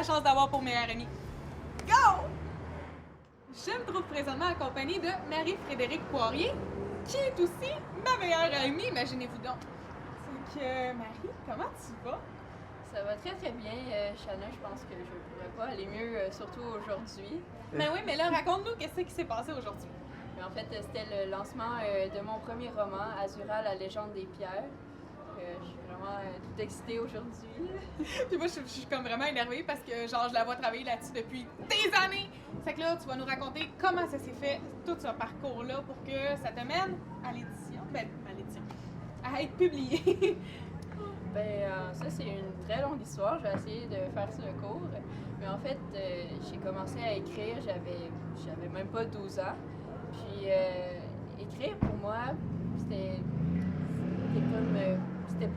chance d'avoir pour meilleure amie. Go! Je me trouve présentement accompagnée de Marie-Frédérique Poirier, qui est aussi ma meilleure amie, imaginez-vous donc. C'est que, Marie, comment tu vas? Ça va très très bien, Shanna. Je pense que je pourrais pas aller mieux, surtout aujourd'hui. Ben oui, mais là, raconte-nous qu'est-ce qui s'est passé aujourd'hui. Mais en fait, c'était le lancement de mon premier roman, Azura, la légende des pierres. Je suis vraiment toute excitée aujourd'hui. Puis moi, je suis comme vraiment énervée parce que, genre, je la vois travailler là-dessus depuis des années. Fait que là, tu vas nous raconter comment ça s'est fait, tout ce parcours-là, pour que ça te mène à l'édition. Ben, à l'édition. À être publié. Ça, c'est une très longue histoire. J'ai essayé de faire ça court. Mais en fait, j'ai commencé à écrire, j'avais même pas 12 ans. Puis, écrire pour moi, c'était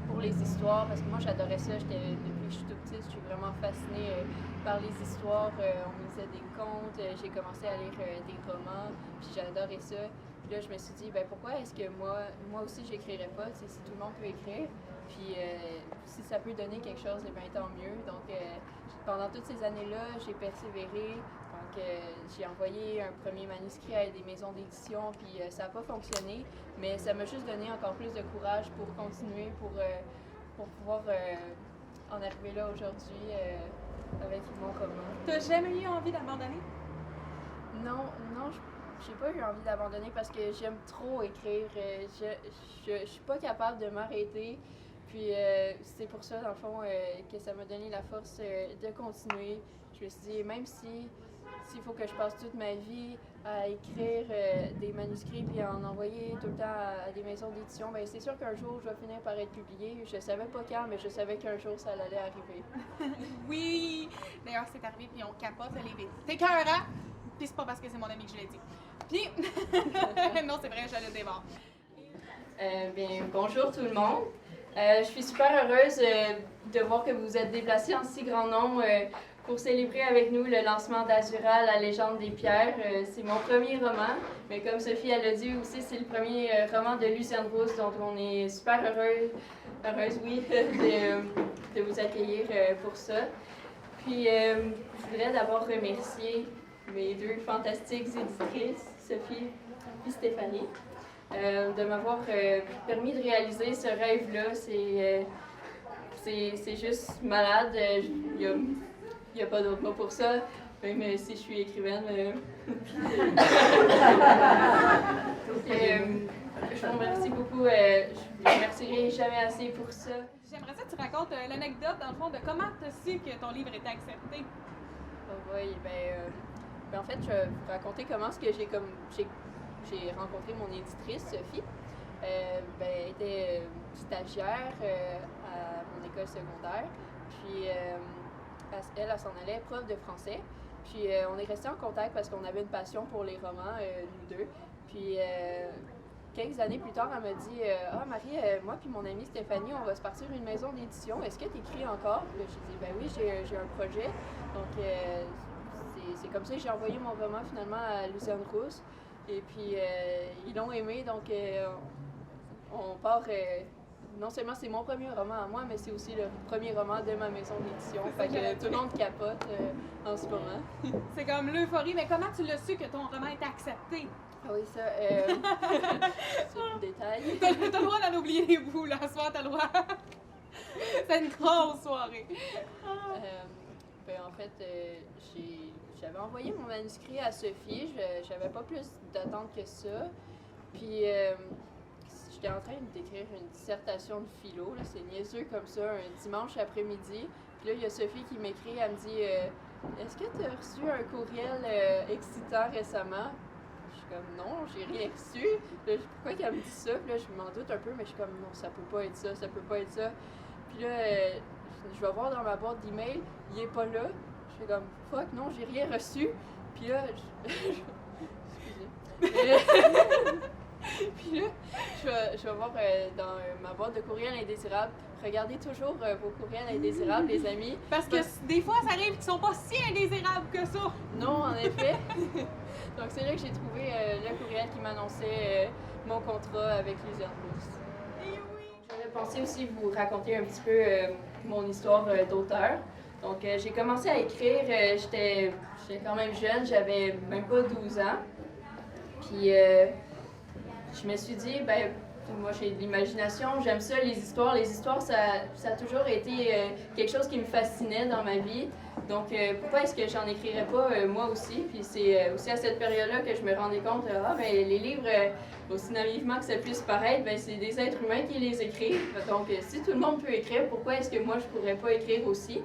pour les histoires, parce que moi j'adorais ça. Depuis que je suis toute petite, je suis vraiment fascinée par les histoires. On me lisait des contes, j'ai commencé à lire des romans, puis j'adorais ça. Puis là, je me suis dit, pourquoi est-ce que moi aussi j'écrirais pas, si tout le monde peut écrire. Puis si ça peut donner quelque chose, tant mieux. Donc pendant toutes ces années-là, j'ai persévéré. Donc j'ai envoyé un premier manuscrit à des maisons d'édition, puis ça n'a pas fonctionné. Mais ça m'a juste donné encore plus de courage pour continuer, pour pouvoir en arriver là aujourd'hui avec mon roman. T'as jamais eu envie d'abandonner? Non, j'ai pas eu envie d'abandonner parce que j'aime trop écrire. Je suis pas capable de m'arrêter. Puis c'est pour ça, dans le fond, que ça m'a donné la force de continuer. Je me suis dit, même s'il faut que je passe toute ma vie à écrire des manuscrits puis à en envoyer tout le temps à des maisons d'édition, c'est sûr qu'un jour, je vais finir par être publiée. Je savais pas quand, mais je savais qu'un jour, ça allait arriver. Oui! D'ailleurs, c'est arrivé, puis on capote le livre. C'est écœurant! Puis c'est pas parce que c'est mon ami que je l'ai dit. Puis, non, c'est vrai, je le dévore. Bonjour tout le monde. Je suis super heureuse de voir que vous vous êtes déplacés en si grand nombre pour célébrer avec nous le lancement d'Azura, la légende des pierres. C'est mon premier roman, mais comme Sophie elle l'a dit aussi, c'est le premier roman de Lucienne Rousse, donc on est super heureuse de vous accueillir pour ça. Puis je voudrais d'abord remercier mes deux fantastiques éditrices, Sophie et Stéphanie. De m'avoir permis de réaliser ce rêve-là. C'est juste malade. Il n'y a pas d'autre mot pour ça, même si je suis écrivaine. Je vous remercie beaucoup. Je ne remercierai jamais assez pour ça. J'aimerais ça que tu racontes l'anecdote, dans le fond, de comment tu as su que ton livre était accepté. Oh oui, en fait, je vais vous raconter comment est-ce que j'ai rencontré mon éditrice, Sophie. Elle était stagiaire à mon école secondaire. Puis elle s'en allait prof de français. Puis on est restés en contact parce qu'on avait une passion pour les romans, nous deux. Puis quelques années plus tard, elle m'a dit Marie, moi puis mon amie Stéphanie, on va se partir une maison d'édition. Est-ce que tu écris encore? Puis j'ai dit oui, j'ai un projet. Donc c'est comme ça que j'ai envoyé mon roman finalement à Lucienne Rousse. Et puis, ils l'ont aimé, donc on part. Non seulement c'est mon premier roman à moi, mais c'est aussi le premier roman de ma maison d'édition. Fait que tout le monde capote en ce moment. C'est comme l'euphorie, mais comment tu l'as su que ton roman était accepté? Ah oui, ça, c'est un détail. T'as le droit d'en oublier les bouts, là, ce soir, t'as le droit. C'est une grosse soirée. En fait, j'avais envoyé mon manuscrit à Sophie. J'avais pas plus d'attente que ça. Puis, j'étais en train d'écrire une dissertation de philo. Là, c'est niaiseux comme ça, un dimanche après-midi. Puis là, il y a Sophie qui m'écrit. Elle me dit Est-ce que tu as reçu un courriel excitant récemment? Je suis comme non, j'ai rien reçu. Là, pourquoi qu'elle me dit ça? Puis là, je m'en doute un peu, mais je suis comme non, ça peut pas être ça, ça peut pas être ça. Puis là, je vais voir dans ma boîte d'email, il est pas là. Je fais comme fuck, non, j'ai rien reçu. Puis là, excusez. Puis là, je vais voir dans ma boîte de courriels indésirables. Regardez toujours vos courriels indésirables, les amis. Parce que des fois, ça arrive qu'ils sont pas si indésirables que ça. Non, en effet. Donc c'est là que j'ai trouvé le courriel qui m'annonçait mon contrat avec Lucienne Rousse. Et oui! J'avais pensé aussi vous raconter un petit peu mon histoire d'auteur. Donc, j'ai commencé à écrire, j'étais quand même jeune, j'avais même pas 12 ans. Puis, je me suis dit, ben, moi j'ai de l'imagination, j'aime ça, les histoires. Les histoires, ça a toujours été quelque chose qui me fascinait dans ma vie. Donc, pourquoi est-ce que j'en écrirais pas moi aussi? Puis c'est aussi à cette période-là que je me rendais compte, ben, les livres, aussi naïvement que ça puisse paraître, ben, c'est des êtres humains qui les écrivent. Donc, si tout le monde peut écrire, pourquoi est-ce que moi je pourrais pas écrire aussi?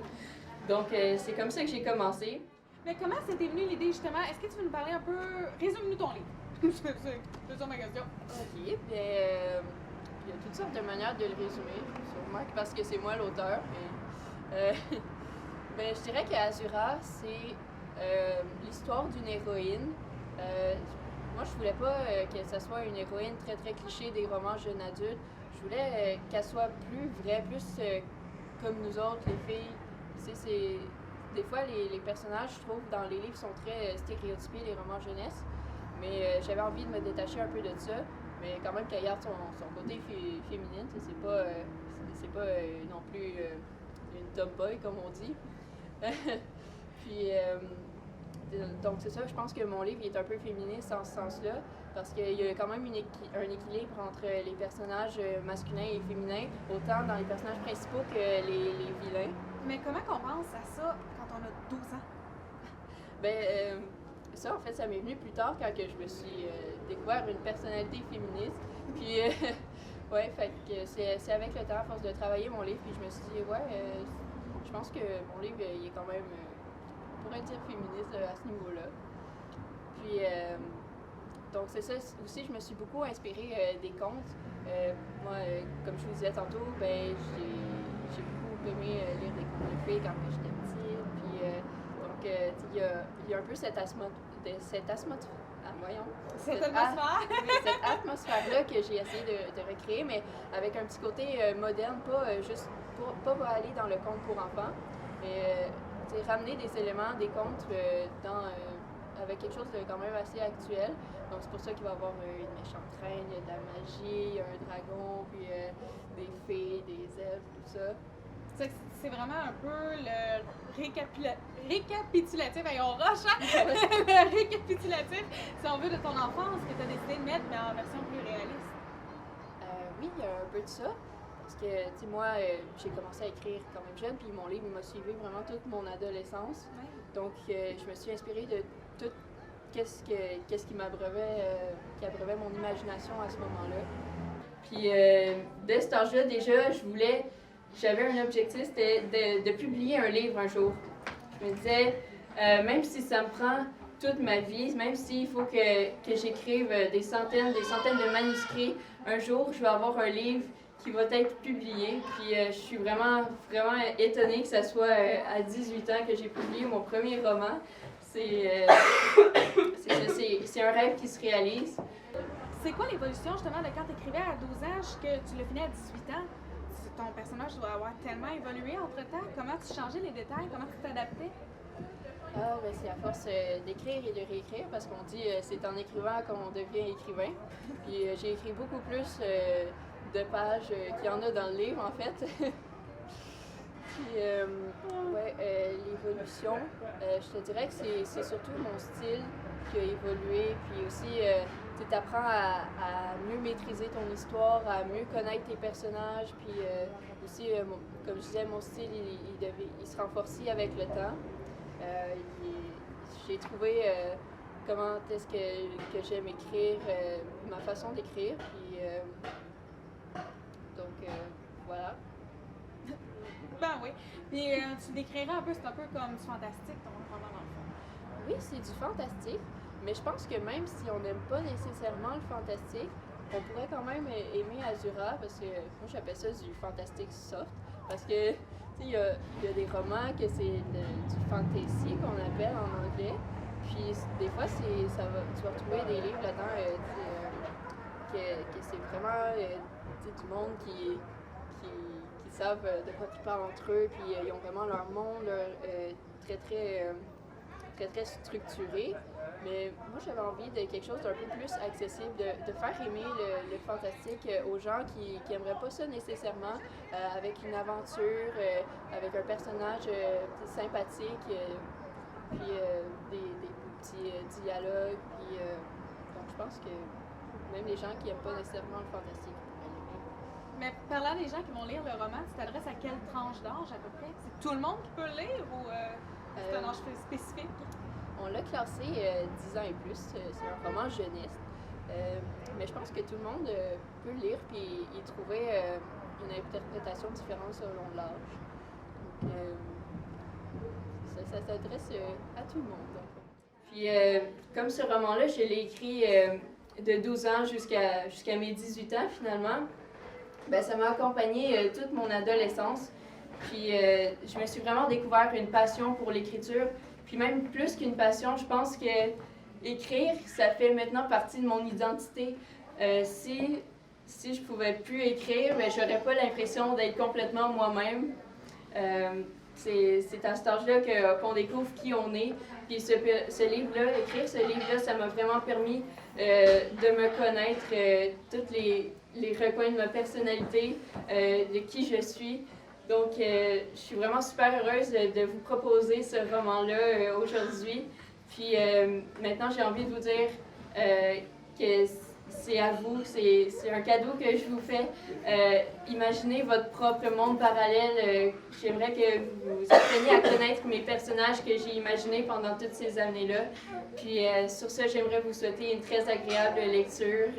Donc, c'est comme ça que j'ai commencé. Mais comment c'était venu l'idée justement? Est-ce que tu veux nous parler un peu? Résume-nous ton livre. C'est ça ma question. Ok, bien, il y a toutes sortes de manières de le résumer, sûrement parce que c'est moi l'auteur. Mais, ben, je dirais qu'Azura, c'est l'histoire d'une héroïne. Moi, je voulais pas que ce soit une héroïne très très cliché des romans jeunes adultes. Je voulais qu'elle soit plus vraie, plus comme nous autres, les filles. Tu sais, des fois, les personnages, je trouve, dans les livres sont très stéréotypés, les romans jeunesse. Mais j'avais envie de me détacher un peu de ça, mais quand même qu'elle garde son côté féminine, c'est pas non plus une tomboy comme on dit. Puis donc c'est ça, je pense que mon livre est un peu féministe en ce sens-là, parce qu'il y a quand même un équilibre entre les personnages masculins et féminins, autant dans les personnages principaux que les vilains. Mais comment qu'on pense à ça quand on a 12 ans? Ben, ça, en fait, ça m'est venu plus tard quand que je me suis découvert une personnalité féministe. Puis, ouais, fait que c'est avec le temps, à force de travailler mon livre, puis je me suis dit, ouais, je pense que mon livre, il est quand même, on pourrait dire féministe à ce niveau-là. Puis, donc c'est ça, aussi, je me suis beaucoup inspirée des contes. Moi, comme je vous disais tantôt, ben, j'ai beaucoup aimé lire des contes de fées quand j'étais petite. Puis, donc, il y a un peu cette atmosphère. Cette atmosphère-là que j'ai essayé de recréer, mais avec un petit côté moderne, pas juste pas aller dans le conte pour enfants, mais ramener des éléments des contes avec quelque chose de quand même assez actuel. Donc c'est pour ça qu'il va y avoir une méchante reine, il y a de la magie, il y a un dragon, puis des fées, des elfes, tout ça. C'est vraiment un peu le récapitulatif, et on rush, hein? Le récapitulatif, si on veut, de ton enfance que tu as décidé de mettre, mais en version plus réaliste. Oui, il y a un peu de ça. Parce que, tu sais, moi, j'ai commencé à écrire quand même jeune, puis mon livre, il m'a suivi vraiment toute mon adolescence. Ouais. Donc, je me suis inspirée de tout qu'est-ce qui abreuvait mon imagination à ce moment-là. Puis, dès cet âge-là, déjà, j'avais un objectif, c'était de publier un livre un jour. Je me disais, même si ça me prend toute ma vie, même s'il faut que j'écrive des centaines de manuscrits, un jour, je vais avoir un livre qui va être publié. Puis je suis vraiment, vraiment étonnée que ça soit à 18 ans que j'ai publié mon premier roman. C'est un rêve qui se réalise. C'est quoi l'évolution justement de quand tu écrivais à 12 ans que tu l'as fini à 18 ans? Ton personnage doit avoir tellement évolué entre-temps. Comment tu changeais les détails? Comment tu t'adaptais? Ah, ben c'est à force d'écrire et de réécrire, parce qu'on dit c'est en écrivant qu'on devient écrivain. Puis j'ai écrit beaucoup plus de pages qu'il y en a dans le livre, en fait. Puis, l'évolution, je te dirais que c'est surtout mon style qui a évolué. Puis aussi, tu apprends à mieux maîtriser ton histoire, à mieux connaître tes personnages. Puis aussi, comme je disais, mon style, il se renforcit avec le temps. J'ai trouvé comment est-ce que j'aime écrire, ma façon d'écrire. Puis, donc, voilà. Ben oui. Puis tu décrirais un peu, c'est un peu comme du fantastique, ton roman dans le fond. Oui, c'est du fantastique, mais je pense que même si on n'aime pas nécessairement le fantastique, on pourrait quand même aimer Azura, parce que moi j'appelle ça du fantastique soft, parce que il y a des romans que c'est du fantasy qu'on appelle en anglais, puis des fois tu vas retrouver des livres là-dedans que c'est vraiment du monde qui savent de quoi ils parlent entre eux, puis ils ont vraiment leur monde, très très très, très structuré. Mais moi, j'avais envie de quelque chose d'un peu plus accessible, de faire aimer le fantastique aux gens qui n'aimeraient pas ça nécessairement, avec une aventure, avec un personnage sympathique, puis des petits dialogues. Puis, donc, je pense que même les gens qui n'aiment pas nécessairement le fantastique pourraient l'aimer. Mais parlant des gens qui vont lire le roman, tu t'adresses à quelle tranche d'âge à peu près? C'est tout le monde qui peut le lire ou c'est un âge spécifique? On l'a classé 10 ans et plus. C'est un roman jeunesse. Mais je pense que tout le monde peut le lire puis y trouver une interprétation différente selon l'âge. Donc, ça s'adresse à tout le monde. Puis, comme ce roman-là, je l'ai écrit de 12 ans jusqu'à mes 18 ans finalement. Ben, ça m'a accompagnée toute mon adolescence. Puis je me suis vraiment découvert une passion pour l'écriture. Puis même plus qu'une passion, je pense que écrire, ça fait maintenant partie de mon identité. Si je pouvais plus écrire, ben, j'aurais pas l'impression d'être complètement moi-même. C'est à cet âge-là qu'on découvre qui on est. Puis ce livre-là, écrire ce livre-là, ça m'a vraiment permis de me connaître, tous les recoins de ma personnalité, de qui je suis. Donc, je suis vraiment super heureuse de vous proposer ce roman-là aujourd'hui. Puis maintenant, j'ai envie de vous dire que c'est à vous, c'est un cadeau que je vous fais. Imaginez votre propre monde parallèle. J'aimerais que vous appreniez à connaître mes personnages que j'ai imaginés pendant toutes ces années-là. Puis sur ça, j'aimerais vous souhaiter une très agréable lecture.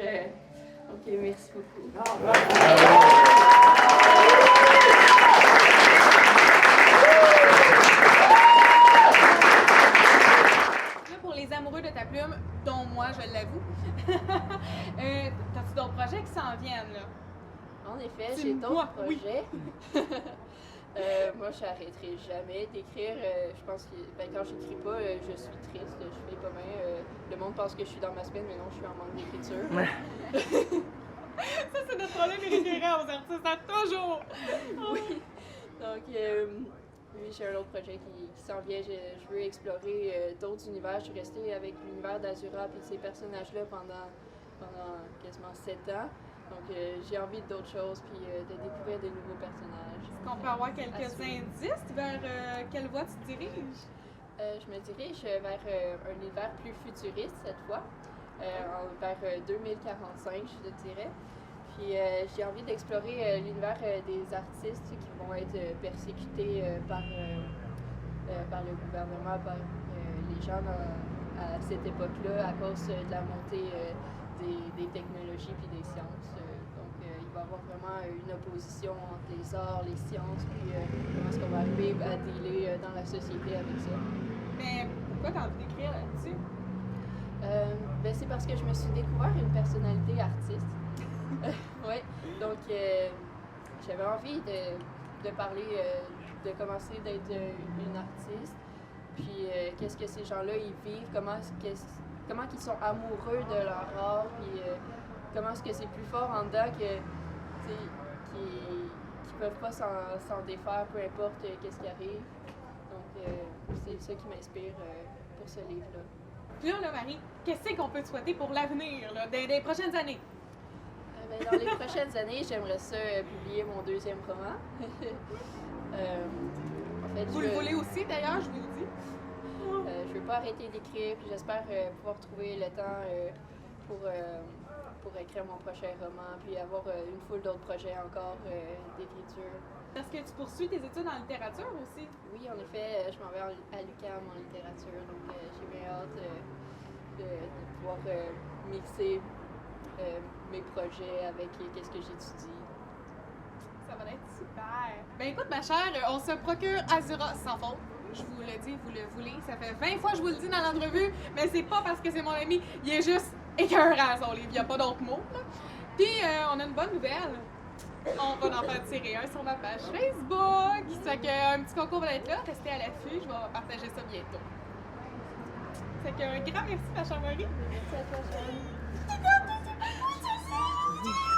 Donc, merci beaucoup. Les amoureux de ta plume, dont moi, je l'avoue. T'as-tu d'autres projets qui s'en viennent, là? En effet, j'ai d'autres projets. Moi, je n'arrêterai jamais d'écrire. Je pense que quand j'écris pas, je suis triste. Je fais pas bien. Le monde pense que je suis dans ma semaine, mais non, je suis en manque d'écriture. Ça, c'est notre problème récurrent aux artistes, ça, toujours! Oui. Donc, oui, j'ai un autre projet qui s'en vient. Je veux explorer d'autres univers. Je suis restée avec l'univers d'Azura et ces personnages-là pendant quasiment 7 ans. Donc, j'ai envie d'autres choses puis de découvrir de nouveaux personnages. Est-ce qu'on peut avoir quelques indices vers quelle voie tu te diriges? Je me dirige vers un univers plus futuriste cette fois, vers 2045, je te dirais. Puis j'ai envie d'explorer l'univers des artistes qui vont être persécutés par le gouvernement, par les gens à cette époque-là à cause de la montée des technologies puis des sciences. Donc il va y avoir vraiment une opposition entre les arts, les sciences, puis comment est-ce qu'on va arriver à dealer dans la société avec ça. Mais pourquoi tu as envie d'écrire là-dessus? Ben, c'est parce que je me suis découvert une personnalité artiste. Oui, donc j'avais envie de parler, de commencer d'être une artiste, puis qu'est-ce que ces gens-là ils vivent, comment ils sont amoureux de leur art, puis comment est-ce que c'est plus fort en dedans qu'ils peuvent pas s'en défaire, peu importe qu'est-ce qui arrive. Donc c'est ça qui m'inspire pour ce livre-là. Puis là, Marie, qu'est-ce qu'on peut te souhaiter pour l'avenir, des prochaines années? Ben, dans les prochaines années, j'aimerais ça publier mon deuxième roman. En fait, vous le voulez aussi, d'ailleurs, je vous le dis. Je ne veux pas arrêter d'écrire, puis j'espère pouvoir trouver le temps pour écrire mon prochain roman, puis avoir une foule d'autres projets encore d'écriture. Est-ce que tu poursuis tes études en littérature aussi? Oui, en effet, je m'en vais à l'UQAM en littérature, donc j'ai bien hâte de pouvoir mixer mes projets avec qu'est-ce que j'étudie. Ça va être super! Ben écoute, ma chère, on se procure Azura sans faute. Je vous le dis, vous le voulez. Ça fait 20 fois que je vous le dis dans l'entrevue, mais c'est pas parce que c'est mon ami. Il est juste écœurant, son livre. Il n'y a pas d'autres mots. Là. Puis, on a une bonne nouvelle. On va en faire tirer un sur ma page Facebook. Ça fait qu'un petit concours va être là. Restez à l'affût. Je vais partager ça bientôt. Fait qu'un grand merci, ma chère Marie. Merci à toi, Charlie. C'est